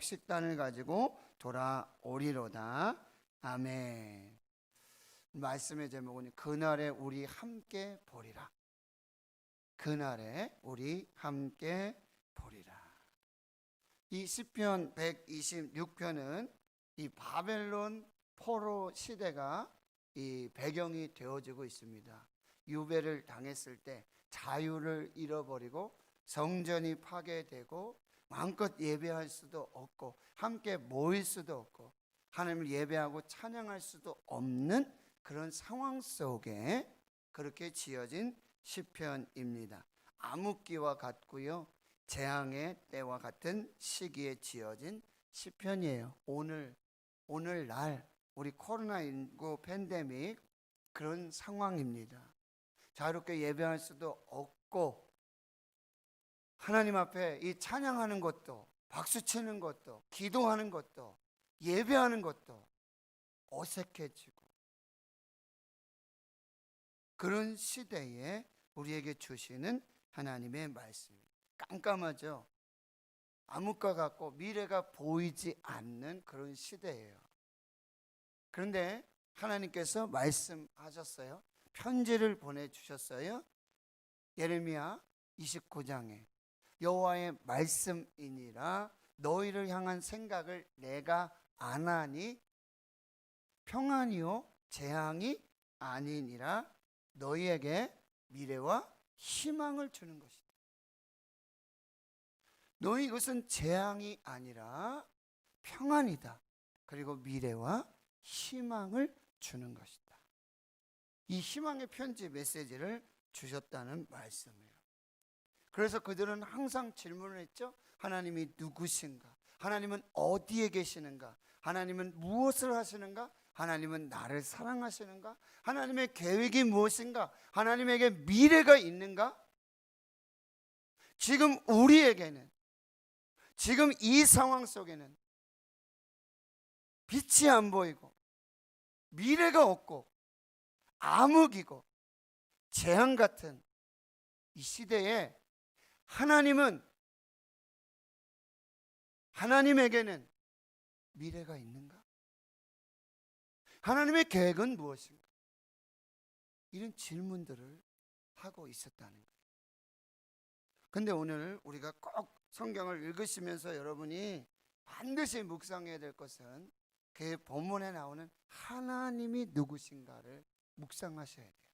곡식단을 가지고 돌아오리로다. 아멘. 말씀의 제목은 그날에 우리 함께 보리라. 그날에 우리 함께 보리라. 이 시편 126편은 이 바벨론 포로 시대가 이 배경이 되어지고 있습니다. 유배를 당했을 때 자유를 잃어버리고 성전이 파괴되고 마음껏 예배할 수도 없고 함께 모일 수도 없고 하나님을 예배하고 찬양할 수도 없는 그런 상황 속에 그렇게 지어진 시편입니다. 암흑기와 같고요, 재앙의 때와 같은 시기에 지어진 시편이에요. 오늘날 우리 코로나19 팬데믹 그런 상황입니다. 자유롭게 예배할 수도 없고 하나님 앞에 이 찬양하는 것도, 박수치는 것도, 기도하는 것도, 예배하는 것도 어색해지고 그런 시대에 우리에게 주시는 하나님의 말씀입니다. 깜깜하죠. 암흑과 같고 미래가 보이지 않는 그런 시대예요. 그런데 하나님께서 말씀하셨어요. 편지를 보내주셨어요. 예레미야 29장에 여호와의 말씀이니라 너희를 향한 생각을 내가 아나니 평안이요 재앙이 아니니라 너희에게 미래와 희망을 주는 것이다. 너희 이것은 재앙이 아니라 평안이다. 그리고 미래와 희망을 주는 것이다. 이 희망의 편지 메시지를 주셨다는 말씀이에요. 그래서 그들은 항상 질문을 했죠. 하나님이 누구신가? 하나님은 어디에 계시는가? 하나님은 무엇을 하시는가? 하나님은 나를 사랑하시는가? 하나님의 계획이 무엇인가? 하나님에게 미래가 있는가? 지금 우리에게는, 지금 이 상황 속에는 빛이 안 보이고 미래가 없고 암흑이고 재앙 같은 이 시대에 하나님에게는 미래가 있는가? 하나님의 계획은 무엇인가? 이런 질문들을 하고 있었다는 거예요. 근데 오늘 우리가 꼭 성경을 읽으시면서 여러분이 반드시 묵상해야 될 것은 그 본문에 나오는 하나님이 누구신가를 묵상하셔야 돼요.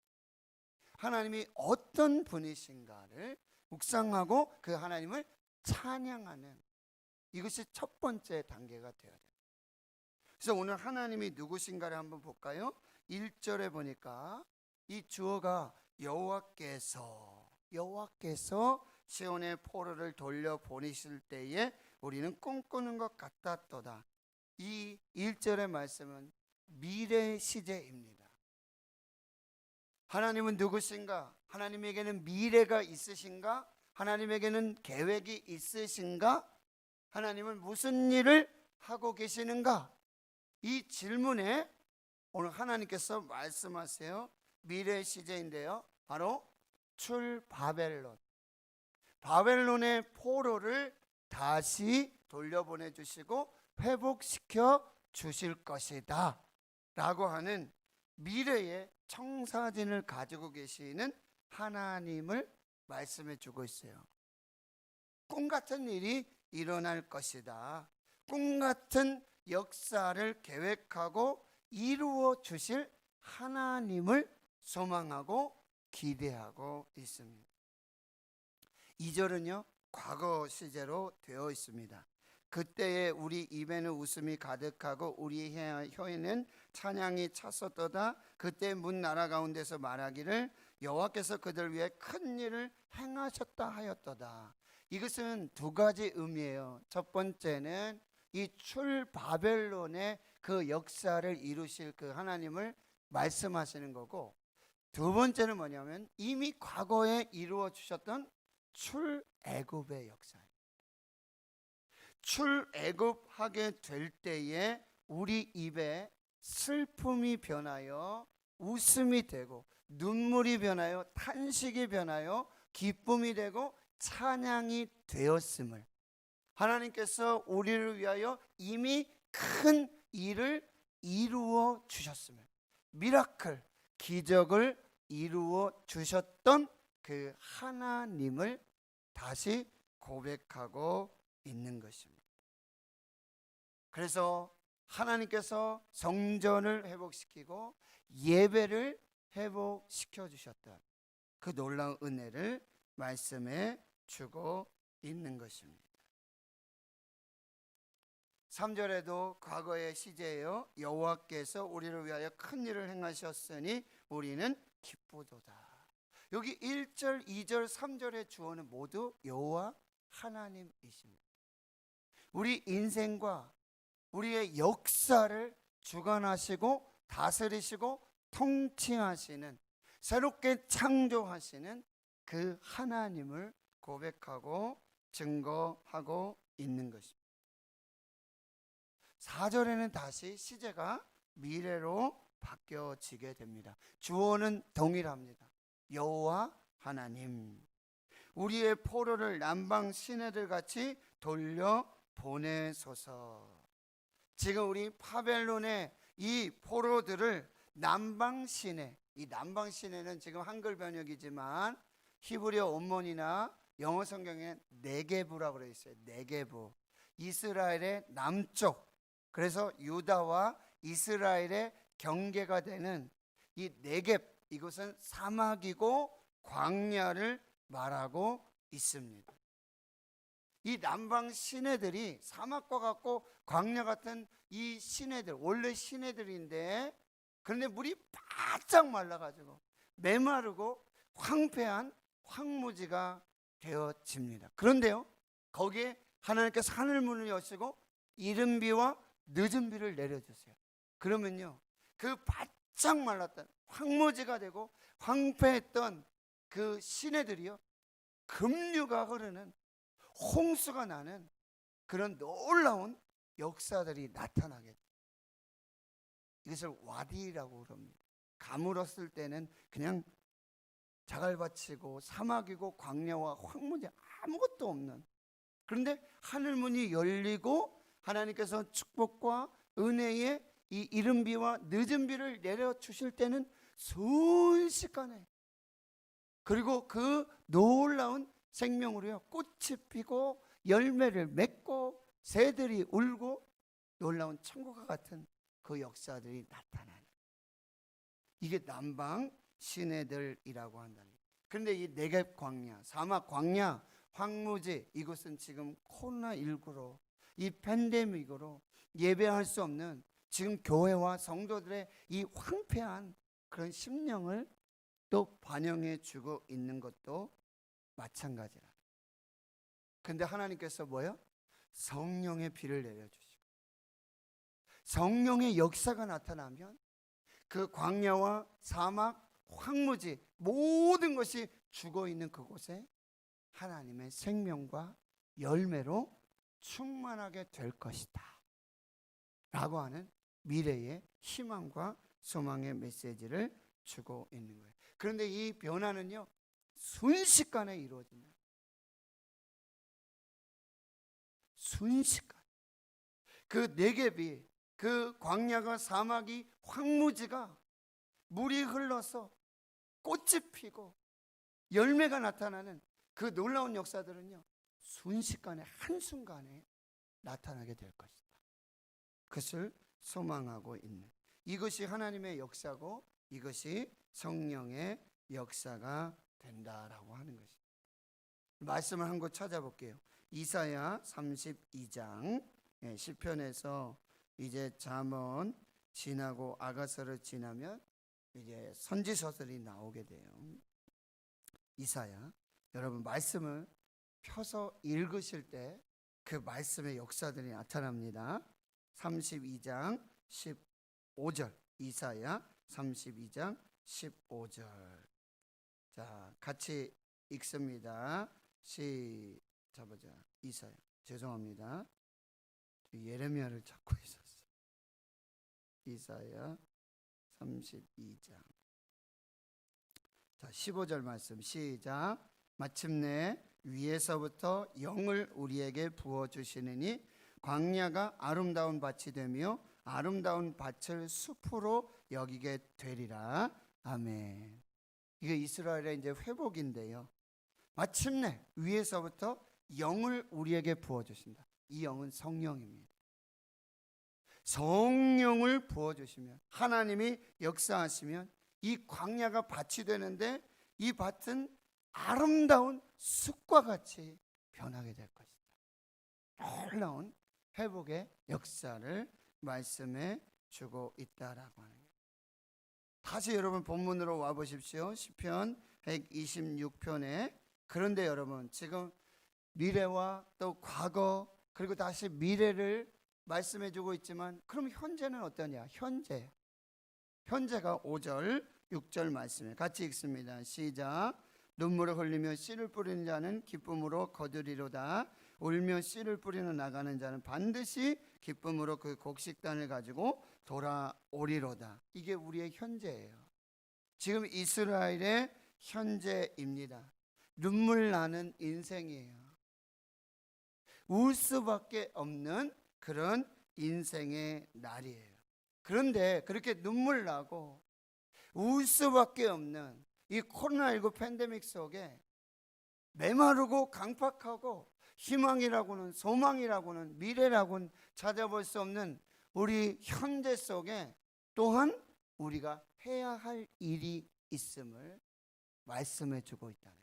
하나님이 어떤 분이신가를 묵상하고 그 하나님을 찬양하는 이것이 첫 번째 단계가 되어야 돼요. 그래서 오늘 하나님이 누구신가를 한번 볼까요? 1절에 보니까 이 주어가 여호와께서 시온의 포로를 돌려보내실 때에 우리는 꿈꾸는 것 같았도다. 이 1절의 말씀은 미래 시제입니다. 하나님은 누구신가? 하나님에게는 미래가 있으신가? 하나님에게는 계획이 있으신가? 하나님은 무슨 일을 하고 계시는가? 이 질문에 오늘 하나님께서 말씀하세요. 미래 시제인데요, 바로 출바벨론, 바벨론의 포로를 다시 돌려보내 주시고 회복시켜 주실 것이다 라고 하는 미래의 청사진을 가지고 계시는 하나님을 말씀해 주고 있어요. 꿈 같은 일이 일어날 것이다. 꿈 같은 역사를 계획하고 이루어 주실 하나님을 소망하고 기대하고 있습니다. 2절은요 과거 시제로 되어 있습니다. 그때에 우리 입에는 웃음이 가득하고 우리 혀에는 찬양이 찼었도다. 그때 문 나라 가운데서 말하기를 여호와께서 그들 위해 큰 일을 행하셨다 하였도다. 이것은 두 가지 의미예요. 첫 번째는 이 출바벨론의 그 역사를 이루실 그 하나님을 말씀하시는 거고, 두 번째는 뭐냐면 이미 과거에 이루어 주셨던 출애굽의 역사예요. 출애굽하게 될 때에 우리 입에 슬픔이 변하여 웃음이 되고 눈물이 변하여 탄식이 변하여 기쁨이 되고 찬양이 되었음을, 하나님께서 우리를 위하여 이미 큰 일을 이루어 주셨음을, 미라클, 기적을 이루어 주셨던 그 하나님을 다시 고백하고 있는 것입니다. 그래서 하나님께서 성전을 회복시키고 예배를 회복시켜 주셨던 그 놀라운 은혜를 말씀해 주고 있는 것입니다. 3절에도 과거의 시제예요. 여호와께서 우리를 위하여 큰 일을 행하셨으니 우리는 기쁘도다. 여기 1절, 2절, 3절의 주어는 모두 여호와 하나님이십니다. 우리 인생과 우리의 역사를 주관하시고 다스리시고 통치하시는, 새롭게 창조하시는 그 하나님을 고백하고 증거하고 있는 것입니다. 4절에는 다시 시제가 미래로 바뀌어지게 됩니다. 주어는 동일합니다. 여호와 하나님, 우리의 포로를 남방 시내들 같이 돌려 보내소서. 지금 우리 바벨론의 이 포로들을 남방 시내, 이 남방 시내는 지금 한글 번역이지만 히브리어 원문이나 영어 성경에 네게부라고 되어 있어요. 네게부, 이스라엘의 남쪽, 그래서 유다와 이스라엘의 경계가 되는 이 네겝, 이것은 사막이고 광야를 말하고 있습니다. 이 남방 시내들이 사막과 같고 광야 같은 이 시내들, 원래 시내들인데, 그런데 물이 바짝 말라가지고 메마르고 황폐한 황무지가 되어집니다. 그런데요, 거기에 하나님께서 하늘문을 여시고 이른 비와 늦은 비를 내려주세요. 그러면요, 그 바짝 말랐던 황무지가 되고 황폐했던 그 시내들이요, 급류가 흐르는, 홍수가 나는 그런 놀라운 역사들이 나타나게 돼요. 이것을 와디라고 그럽니다. 가물었을 때는 그냥 자갈밭이고 사막이고 광야와 황무지, 아무것도 없는, 그런데 하늘문이 열리고 하나님께서 축복과 은혜의 이 이른 비와 늦은 비를 내려주실 때는 순식간에, 그리고 그 놀라운 생명으로요, 꽃이 피고 열매를 맺고 새들이 울고 놀라운 천국과 같은 그 역사들이 나타나는, 이게 남방 시내들이라고 한다는 거예요. 그런데 이 네겝 광야, 사막 광야, 황무지, 이것은 지금 코로나19로, 이 팬데믹으로 예배할 수 없는 지금 교회와 성도들의 이 황폐한 그런 심령을 또 반영해 주고 있는 것도 마찬가지라. 근데 하나님께서 뭐요? 성령의 비를 내려주시고 성령의 역사가 나타나면 그 광야와 사막, 황무지 모든 것이 죽어 있는 그곳에 하나님의 생명과 열매로 충만하게 될 것이다 라고 하는 미래의 희망과 소망의 메시지를 주고 있는 거예요. 그런데 이 변화는요, 순식간에 이루어집니다. 순식간. 그 네겝이, 그 광야가, 사막이, 황무지가 물이 흘러서 꽃이 피고 열매가 나타나는 그 놀라운 역사들은요, 순식간에, 한순간에 나타나게 될 것이다. 그것을 소망하고 있는, 이것이 하나님의 역사고 이것이 성령의 역사가 된다라고 하는 것입니다. 말씀을 한 곳 찾아볼게요. 이사야 32장, 시편에서 이제 잠언 지나고 아가서를 지나면 이제 선지서들이 나오게 돼요. 이사야, 여러분 말씀을 펴서 읽으실 때 그 말씀의 역사들이 나타납니다. 32장 15절, 이사야 32장 15절. 자, 같이 읽습니다. 잡아자. 이사야, 죄송합니다. 예레미야를 찾고 있었어요. 이사야 32장. 자, 15절 말씀 시작. 마침내 위에서부터 영을 우리에게 부어주시느니 광야가 아름다운 밭이 되며 아름다운 밭을 숲으로 여기게 되리라. 아멘. 이게 이스라엘의 이제 회복인데요. 마침내 위에서부터 영을 우리에게 부어주신다. 이 영은 성령입니다. 성령을 부어주시면, 하나님이 역사하시면 이 광야가 밭이 되는데 이 밭은 아름다운 숲과 같이 변하게 될 것이다. 놀라운 회복의 역사를 말씀해 주고 있다라고 하는 거예요. 다시 여러분 본문으로 와 보십시오. 시편 126편에. 그런데 여러분, 지금 미래와 또 과거 그리고 다시 미래를 말씀해 주고 있지만, 그럼 현재는 어떠냐? 현재가 5절 6절 말씀에 같이 읽습니다. 시작. 눈물을 흘리며 씨를 뿌리는 자는 기쁨으로 거두리로다. 울며 씨를 뿌리는 나가는 자는 반드시 기쁨으로 그 곡식단을 가지고 돌아오리로다. 이게 우리의 현재예요. 지금 이스라엘의 현재입니다. 눈물 나는 인생이에요. 울 수밖에 없는 그런 인생의 날이에요. 그런데 그렇게 눈물 나고 울 수밖에 없는 이 코로나19 팬데믹 속에 메마르고 강팍하고 희망이라고는, 소망이라고는, 미래라고는 찾아볼 수 없는 우리 현재 속에 또한 우리가 해야 할 일이 있음을 말씀해 주고 있다는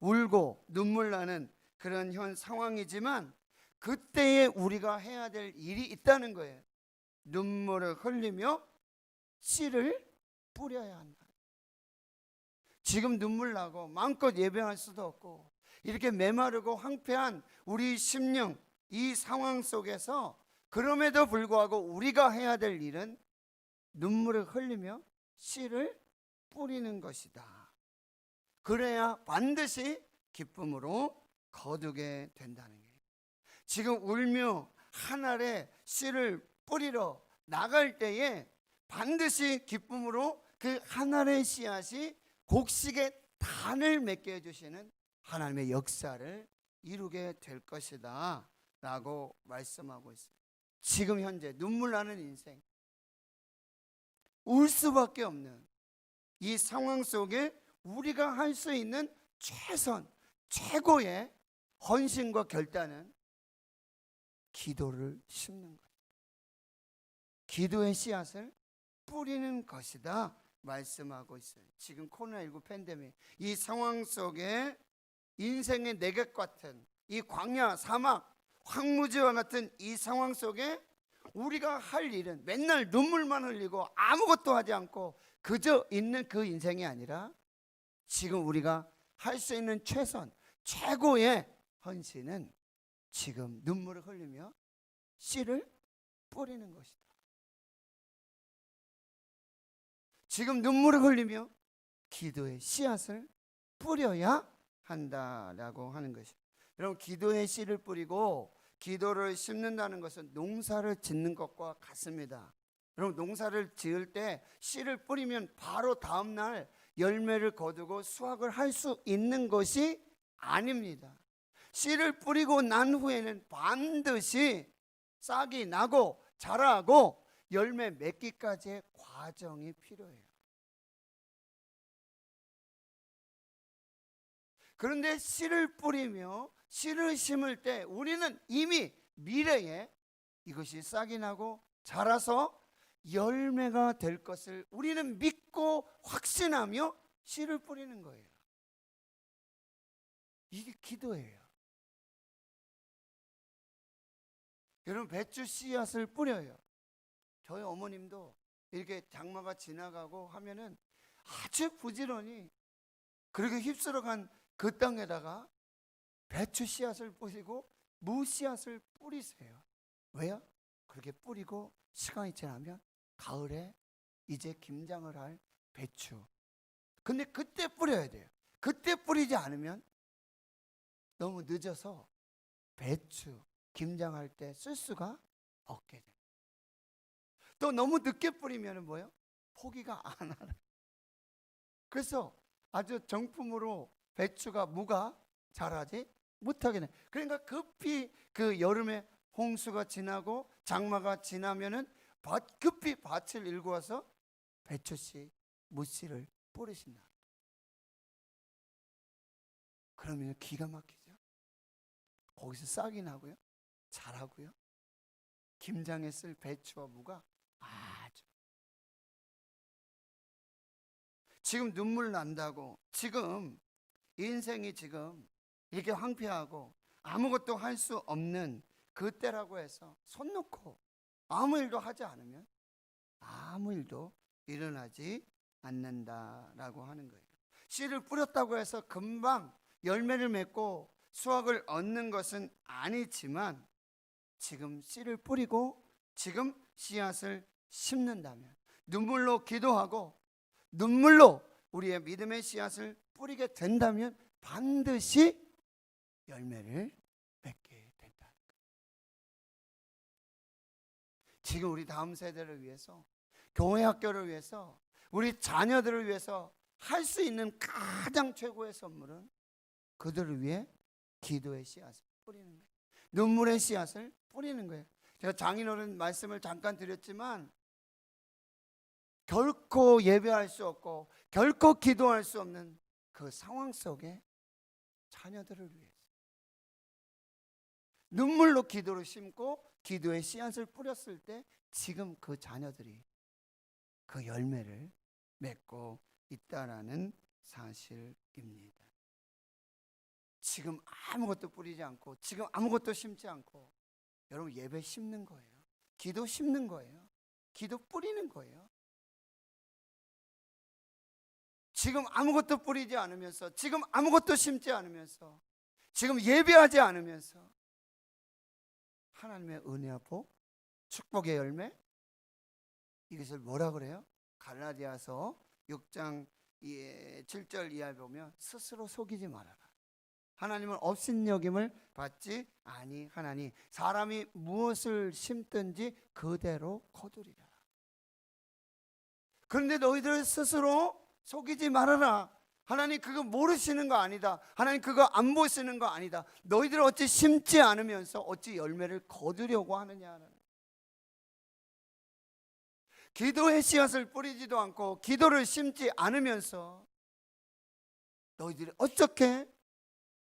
거예요. 울고 눈물 나는 그런 현 상황이지만 그때에 우리가 해야 될 일이 있다는 거예요. 눈물을 흘리며 씨를 뿌려야 한다. 지금 눈물 나고 마음껏 예배할 수도 없고 이렇게 메마르고 황폐한 우리 심령, 이 상황 속에서 그럼에도 불구하고 우리가 해야 될 일은 눈물을 흘리며 씨를 뿌리는 것이다. 그래야 반드시 기쁨으로 거두게 된다는 거예요. 지금 울며 한 알에 씨를 뿌리러 나갈 때에 반드시 기쁨으로 그 한 알의 씨앗이 곡식의 단을 맺게 해주시는 하나님의 역사를 이루게 될 것이다 라고 말씀하고 있어요. 지금 현재 눈물 나는 인생, 울 수밖에 없는 이 상황 속에 우리가 할 수 있는 최선, 최고의 헌신과 결단은 기도를 심는 것, 기도의 씨앗을 뿌리는 것이다 말씀하고 있어요. 지금 코로나19 팬데믹 이 상황 속에 인생의 내객 같은 이 광야, 사막, 황무지와 같은 이 상황 속에 우리가 할 일은 맨날 눈물만 흘리고 아무것도 하지 않고 그저 있는 그 인생이 아니라 지금 우리가 할 수 있는 최선, 최고의 헌신은 지금 눈물을 흘리며 씨를 뿌리는 것이다. 지금 눈물을 흘리며 기도의 씨앗을 뿌려야 한다라고 하는 것이죠. 여러분, 기도의 씨를 뿌리고 기도를 심는다는 것은 농사를 짓는 것과 같습니다. 여러분, 농사를 지을 때 씨를 뿌리면 바로 다음 날 열매를 거두고 수확을 할 수 있는 것이 아닙니다. 씨를 뿌리고 난 후에는 반드시 싹이 나고 자라고 열매 맺기까지의 과정이 필요해요. 그런데 씨를 뿌리며 씨를 심을 때 우리는 이미 미래에 이것이 싹이 나고 자라서 열매가 될 것을 우리는 믿고 확신하며 씨를 뿌리는 거예요. 이게 기도예요. 여러분, 배추 씨앗을 뿌려요. 저희 어머님도 이렇게 장마가 지나가고 하면은 아주 부지런히 그렇게 휩쓸어간 그 땅에다가 배추 씨앗을 뿌리고 무 씨앗을 뿌리세요. 왜요? 그렇게 뿌리고 시간이 지나면 가을에 이제 김장을 할 배추. 근데 그때 뿌려야 돼요. 그때 뿌리지 않으면 너무 늦어서 배추 김장할 때 쓸 수가 없게 돼요. 또 너무 늦게 뿌리면 뭐예요? 포기가 안 하는. 그래서 아주 정품으로 배추가 무가 자라지 못하게 돼. 그러니까 급히 그 여름에 홍수가 지나고 장마가 지나면은 급히 밭을 일고 와서 배추씨, 무씨를 뿌리신다. 그러면 기가 막히죠. 거기서 싹이 나고요, 자라고요. 김장에 쓸 배추와 무가 아주, 지금 눈물 난다고, 지금 인생이 지금 이렇게 황폐하고 아무것도 할 수 없는 그때라고 해서 손 놓고 아무 일도 하지 않으면 아무 일도 일어나지 않는다라고 하는 거예요. 씨를 뿌렸다고 해서 금방 열매를 맺고 수확을 얻는 것은 아니지만, 지금 씨를 뿌리고 지금 씨앗을 심는다면, 눈물로 기도하고 눈물로 우리의 믿음의 씨앗을 뿌리게 된다면 반드시 열매를 맺게 된다. 지금 우리 다음 세대를 위해서, 교회 학교를 위해서, 우리 자녀들을 위해서 할 수 있는 가장 최고의 선물은 그들을 위해 기도의 씨앗을 뿌리는 거예요. 눈물의 씨앗을 뿌리는 거예요. 제가 장인어른 말씀을 잠깐 드렸지만, 결코 예배할 수 없고 결코 기도할 수 없는 그 상황 속에 자녀들을 위해서 눈물로 기도를 심고 기도의 씨앗을 뿌렸을 때, 지금 그 자녀들이 그 열매를 맺고 있다라는 사실입니다. 지금 아무것도 뿌리지 않고, 지금 아무것도 심지 않고, 여러분 예배 심는 거예요. 기도 심는 거예요. 기도 뿌리는 거예요. 지금 아무것도 뿌리지 않으면서, 지금 아무것도 심지 않으면서, 지금 예배하지 않으면서 하나님의 은혜와 복, 축복의 열매, 이것을 뭐라 그래요? 갈라디아서 6장 7절 이하에 보면 스스로 속이지 말아라. 하나님은 업신여김을 받지 아니하나니 사람이 무엇을 심든지 그대로 거두리라. 그런데 너희들 스스로 속이지 말아라. 하나님 그거 모르시는 거 아니다. 하나님 그거 안 보시는 거 아니다. 너희들 어찌 심지 않으면서 어찌 열매를 거두려고 하느냐. 기도의 씨앗을 뿌리지도 않고 기도를 심지 않으면서 너희들이 어떻게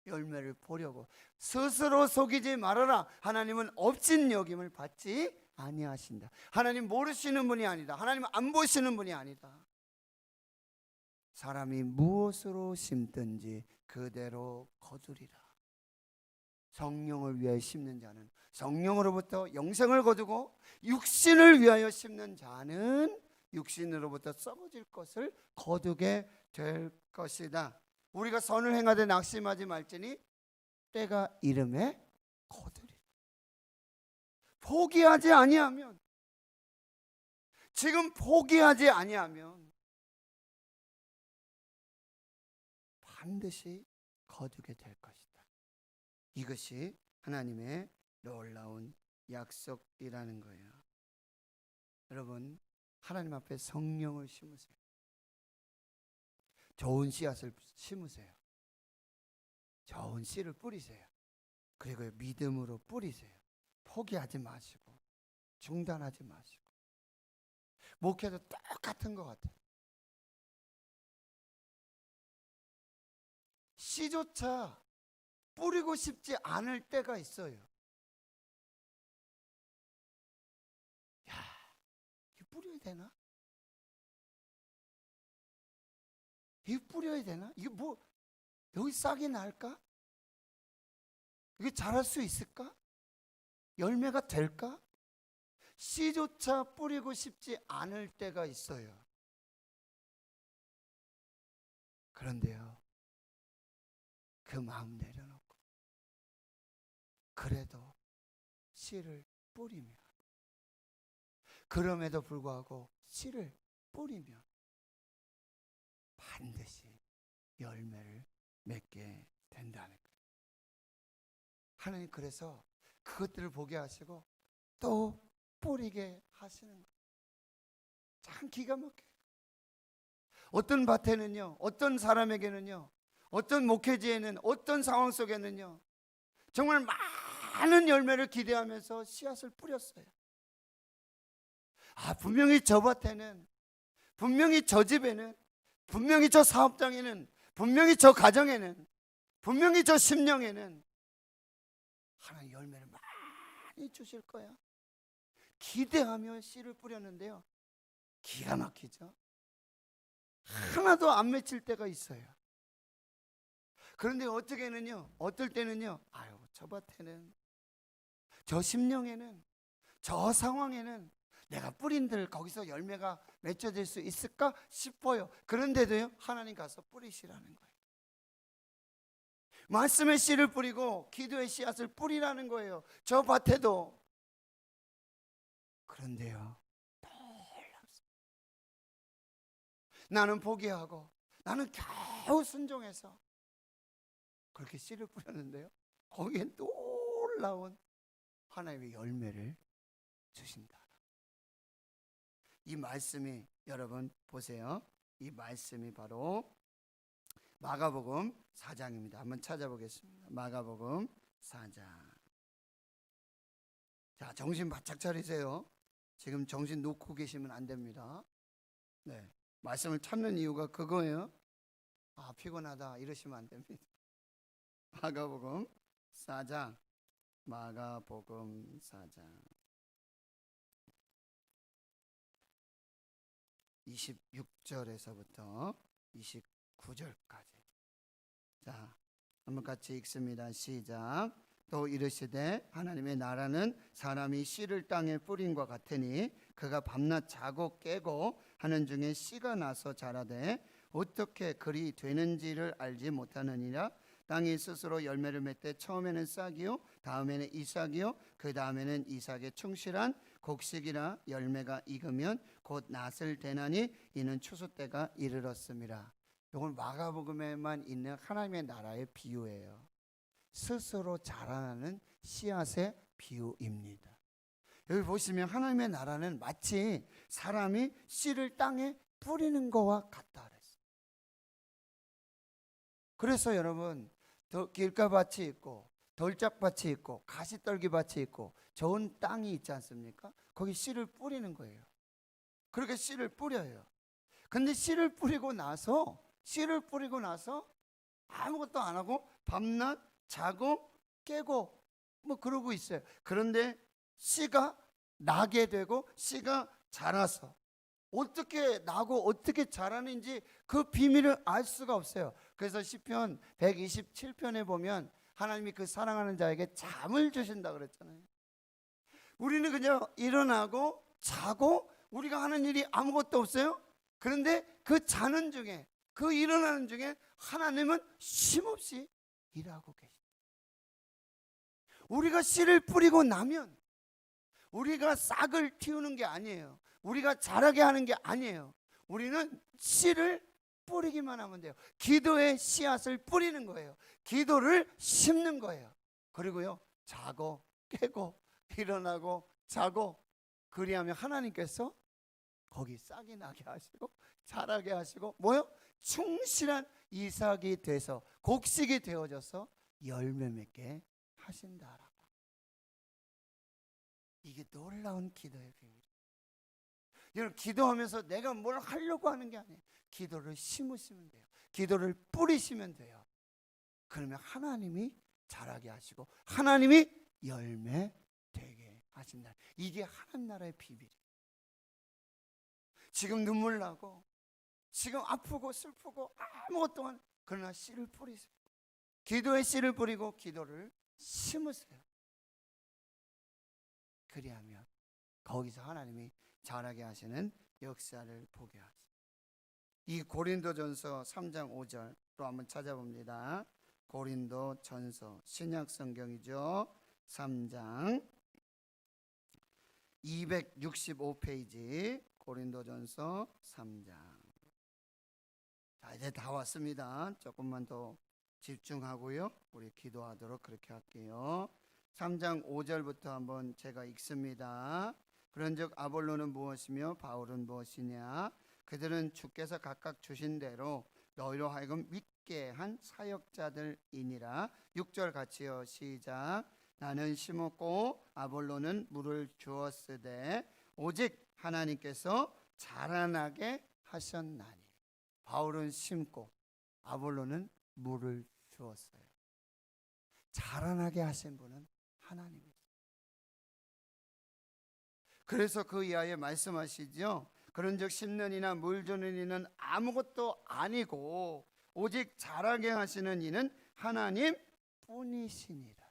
열매를 보려고. 스스로 속이지 말아라. 하나님은 업신여김을 받지 아니하신다. 하나님 모르시는 분이 아니다. 하나님 안 보시는 분이 아니다. 사람이 무엇으로 심든지 그대로 거두리라. 성령을 위하여 심는 자는 성령으로부터 영생을 거두고, 육신을 위하여 심는 자는 육신으로부터 썩어질 것을 거두게 될 것이다. 우리가 선을 행하되 낙심하지 말지니 때가 이름에 거두리라. 포기하지 아니하면, 지금 포기하지 아니하면 반드시 거두게 될 것이다. 이것이 하나님의 놀라운 약속이라는 거예요. 여러분, 하나님 앞에 성령을 심으세요. 좋은 씨앗을 심으세요. 좋은 씨를 뿌리세요. 그리고 믿음으로 뿌리세요. 포기하지 마시고 중단하지 마시고. 목회도 똑같은 것 같아요. 씨조차 뿌리고 싶지 않을 때가 있어요. 야, 이거 뿌려야 되나? 이거 뿌려야 되나? 이거 뭐 여기 싹이 날까? 이게 자랄 수 있을까? 열매가 될까? 씨조차 뿌리고 싶지 않을 때가 있어요. 그런데요, 그 마음 내려놓고 그래도 씨를 뿌리면, 그럼에도 불구하고 씨를 뿌리면 반드시 열매를 맺게 된다는 거예요. 하나님 그래서 그것들을 보게 하시고 또 뿌리게 하시는 거예요. 참 기가 막혀요. 어떤 밭에는요, 어떤 사람에게는요, 어떤 목회지에는, 어떤 상황 속에는요, 정말 많은 열매를 기대하면서 씨앗을 뿌렸어요. 분명히 저 밭에는, 분명히 저 집에는, 분명히 저 사업장에는, 분명히 저 가정에는, 분명히 저 심령에는 하나님 열매를 많이 주실 거야. 기대하며 씨를 뿌렸는데요, 기가 막히죠. 하나도 안 맺힐 때가 있어요. 그런데 어떨 때는요, 저 밭에는, 저 심령에는, 저 상황에는 내가 뿌린들 거기서 열매가 맺혀질 수 있을까 싶어요. 그런데도요, 하나님 가서 뿌리시라는 거예요. 말씀의 씨를 뿌리고 기도의 씨앗을 뿌리라는 거예요. 저 밭에도. 그런데요, 놀랍습니다. 나는 포기하고, 나는 겨우 순종해서 그렇게 씨를 뿌렸는데요, 거기에 놀라운 하나님의 열매를 주신다. 이 말씀이, 여러분 보세요, 이 말씀이 바로 마가복음 4장입니다. 한번 찾아보겠습니다. 마가복음 4장. 자, 정신 바짝 차리세요. 지금 정신 놓고 계시면 안 됩니다. 네, 말씀을 찾는 이유가 그거예요. 피곤하다 이러시면 안 됩니다. 마가복음 4장, 마가복음 4장 26절에서부터 29절까지. 자, 한번 같이 읽습니다. 시작. 또 이르시되 하나님의 나라는 사람이 씨를 땅에 뿌린과 같으니 그가 밤낮 자고 깨고 하는 중에 씨가 나서 자라되 어떻게 그리 되는지를 알지 못하느니라. 땅이 스스로 열매를 맺되 처음에는 싹이요 다음에는 이삭이요 그 다음에는 이삭의 충실한 곡식이라. 열매가 익으면 곧 낫을 대나니 이는 추수 때가 이르렀습니다. 이건 마가복음에만 있는 하나님의 나라의 비유예요. 스스로 자라나는 씨앗의 비유입니다. 여기 보시면 하나님의 나라는 마치 사람이 씨를 땅에 뿌리는 것과 같다 그랬어요. 그래서 여러분, 길가밭이 있고 돌짝밭이 있고 가시떨기밭이 있고 좋은 땅이 있지 않습니까? 거기 씨를 뿌리는 거예요. 그렇게 씨를 뿌려요. 근데 씨를 뿌리고 나서 아무것도 안 하고 밤낮 자고 깨고 뭐 그러고 있어요. 그런데 씨가 나게 되고 씨가 자라서 어떻게 나고 어떻게 자라는지 그 비밀을 알 수가 없어요. 그래서 시편 127편에 보면 하나님이 그 사랑하는 자에게 잠을 주신다 그랬잖아요. 우리는 그냥 일어나고 자고 우리가 하는 일이 아무것도 없어요. 그런데 그 자는 중에, 그 일어나는 중에 하나님은 쉼없이 일하고 계십니다. 우리가 씨를 뿌리고 나면 우리가 싹을 틔우는 게 아니에요. 우리가 자라게 하는 게 아니에요. 우리는 씨를 뿌리기만 하면 돼요. 기도의 씨앗을 뿌리는 거예요. 기도를 심는 거예요. 그리고요, 자고 깨고 일어나고 자고, 그리하면 하나님께서 거기 싹이 나게 하시고 자라게 하시고 뭐요? 충실한 이삭이 돼서 곡식이 되어져서 열매 맺게 하신다라고. 이게 놀라운 기도의 비밀이에요. 여러분, 기도하면서 내가 뭘 하려고 하는 게 아니에요. 기도를 심으시면 돼요. 기도를 뿌리시면 돼요. 그러면 하나님이 자라게 하시고 하나님이 열매 되게 하신다. 이게 하나님 나라의 비밀이에요. 지금 눈물 나고 지금 아프고 슬프고 아무것도 안, 그러나 씨를 뿌리세요. 기도의 씨를 뿌리고 기도를 심으세요. 그리하면 거기서 하나님이 자라게 하시는 역사를 보게 하죠. 이 고린도전서 3장 5절 또 한번 찾아봅니다. 고린도전서 신약 성경이죠. 3장 265페이지 고린도전서 3장. 자, 이제 다 왔습니다. 조금만 더 집중하고요, 우리 기도하도록 그렇게 할게요. 3장 5절부터 한번 제가 읽습니다. 그런즉 아볼로는 무엇이며 바울은 무엇이냐? 그들은 주께서 각각 주신 대로 너희로 하여금 함께 한 사역자들이니라. 6절 같이요. 시작. 나는 심었고 아볼로는 물을 주었으되 오직 하나님께서 자라나게 하셨나니. 바울은 심고 아볼로는 물을 주었어요. 자라나게 하신 분은 하나님이죠. 그래서 그 이하에 말씀하시죠. 그런즉 심는 이나 물 주는 이는 아무것도 아니고 오직 자라게 하시는 이는 하나님 뿐이시니라.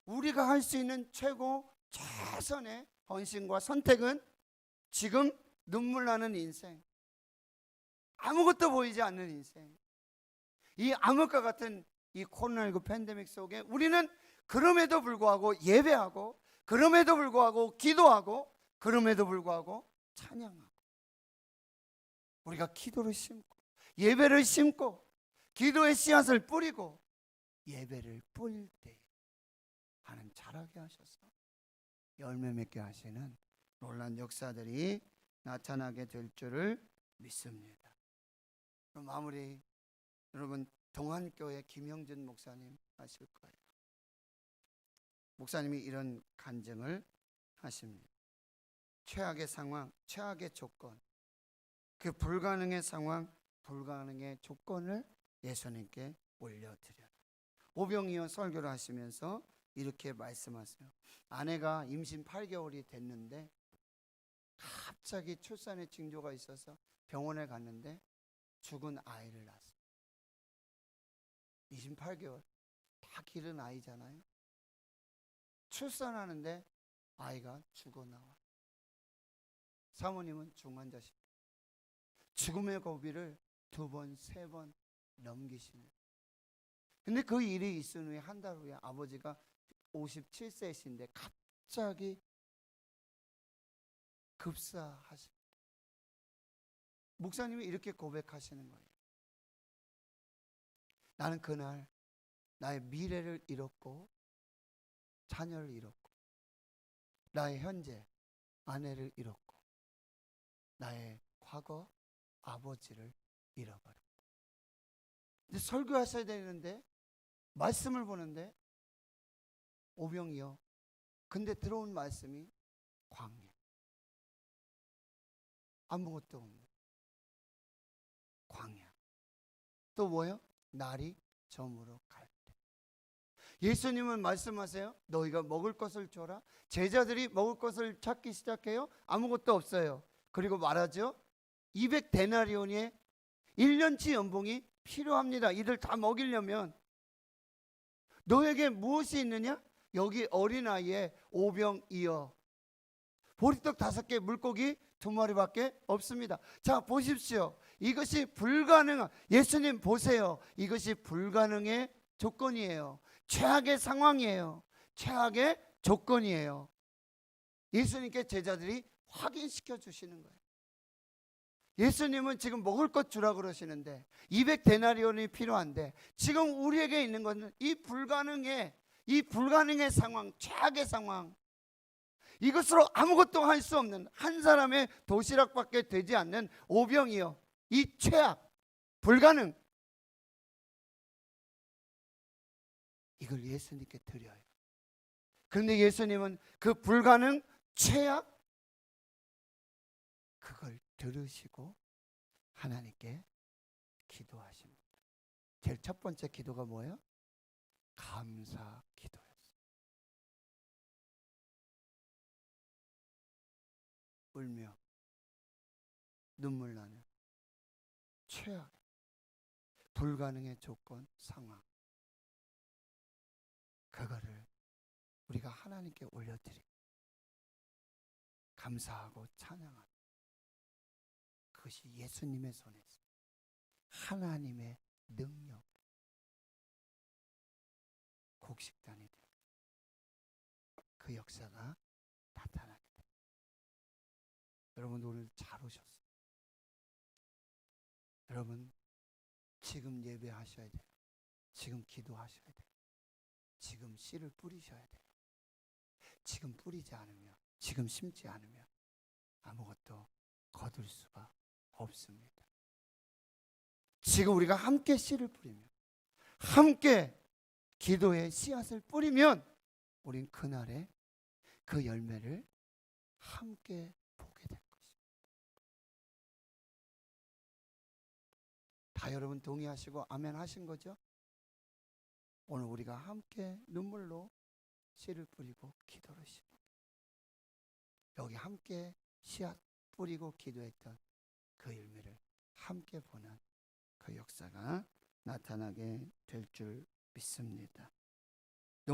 우리가 할 수 있는 최선의 헌신과 선택은 지금 눈물 나는 인생, 아무것도 보이지 않는 인생, 이 암흑과 같은 이 코로나19 팬데믹 속에 우리는 그럼에도 불구하고 예배하고, 그럼에도 불구하고 기도하고, 그럼에도 불구하고 찬양하고, 우리가 기도를 심고 예배를 심고 기도의 씨앗을 뿌리고 예배를 뿌릴 때 하나님 자라게 하셔서 열매 맺게 하시는 놀라운 역사들이 나타나게 될 줄을 믿습니다. 그럼 마무리, 여러분 동안교회 김영준 목사님 하실 거예요. 목사님이 이런 간증을 하십니다. 최악의 상황, 최악의 조건, 그 불가능의 상황, 불가능의 조건을 예수님께 올려드려라. 오병이어 설교를 하시면서 이렇게 말씀하세요. 아내가 임신 8개월이 됐는데 갑자기 출산의 징조가 있어서 병원에 갔는데 죽은 아이를 낳았어요. 28개월 다 기른 아이잖아요. 출산하는데 아이가 죽어 나와요. 사모님은 중환자실, 죽음의 고비를 2번, 3번 넘기십니다. 근데 그 일이 있은 후에 한 달 후에 아버지가 57세이신데 갑자기 급사하십니다. 목사님이 이렇게 고백하시는 거예요. 나는 그날 나의 미래를 잃었고 자녀를 잃었고 나의 현재 아내를 잃었고 나의 과거 아버지를 잃어버렸다. 근데 설교하셔야 되는데 말씀을 보는데 오병이어, 근데 들어온 말씀이 광야, 아무것도 없는 광야. 또 뭐요? 날이 저물어 갈 때. 예수님은 말씀하세요. 너희가 먹을 것을 줘라. 제자들이 먹을 것을 찾기 시작해요. 아무것도 없어요. 그리고 말하죠. 200데나리온의 1년치 연봉이 필요합니다. 이들 다 먹이려면. 너에게 무엇이 있느냐? 여기 어린아이에 오병이어, 보리떡 5개, 물고기 2마리밖에 없습니다. 자, 보십시오. 이것이 불가능한, 예수님 보세요. 이것이 불가능의 조건이에요. 최악의 상황이에요. 최악의 조건이에요. 예수님께 제자들이 확인시켜 주시는 거예요. 예수님은 지금 먹을 것 주라 그러시는데 200데나리온이 필요한데 지금 우리에게 있는 것은 이 불가능의 상황, 최악의 상황, 이것으로 아무것도 할 수 없는 한 사람의 도시락밖에 되지 않는 오병이어, 이 최악, 불가능, 이걸 예수님께 드려요. 그런데 예수님은 그 불가능, 최악, 그걸 들으시고 하나님께 기도하십니다. 제일 첫 번째 기도가 뭐예요? 감사 기도였어요. 울며 눈물 나는 최악, 불가능의 조건, 상황, 그거를 우리가 하나님께 올려드리고 감사하고 찬양하는, 그것이 예수님의 손에 있습니다. 하나님의 능력, 곡식단이 되는 그 역사가 나타나게 됩니다. 여러분 오늘 잘 오셨어요. 여러분 지금 예배하셔야 돼요. 지금 기도하셔야 돼요. 지금 씨를 뿌리셔야 돼요. 지금 뿌리지 않으면, 지금 심지 않으면 아무것도 거둘 수가 없습니다. 지금 우리가 함께 씨를 뿌리면, 함께 기도의 씨앗을 뿌리면 우린 그날에 그 열매를 함께 보게 될 것입니다. 다 여러분 동의하시고 아멘 하신 거죠? 오늘 우리가 함께 눈물로 씨를 뿌리고 기도를 심고, 여기 함께 씨앗 뿌리고 기도했던 그 열매를 함께 보는 그 역사가 나타나게 될 줄 믿습니다.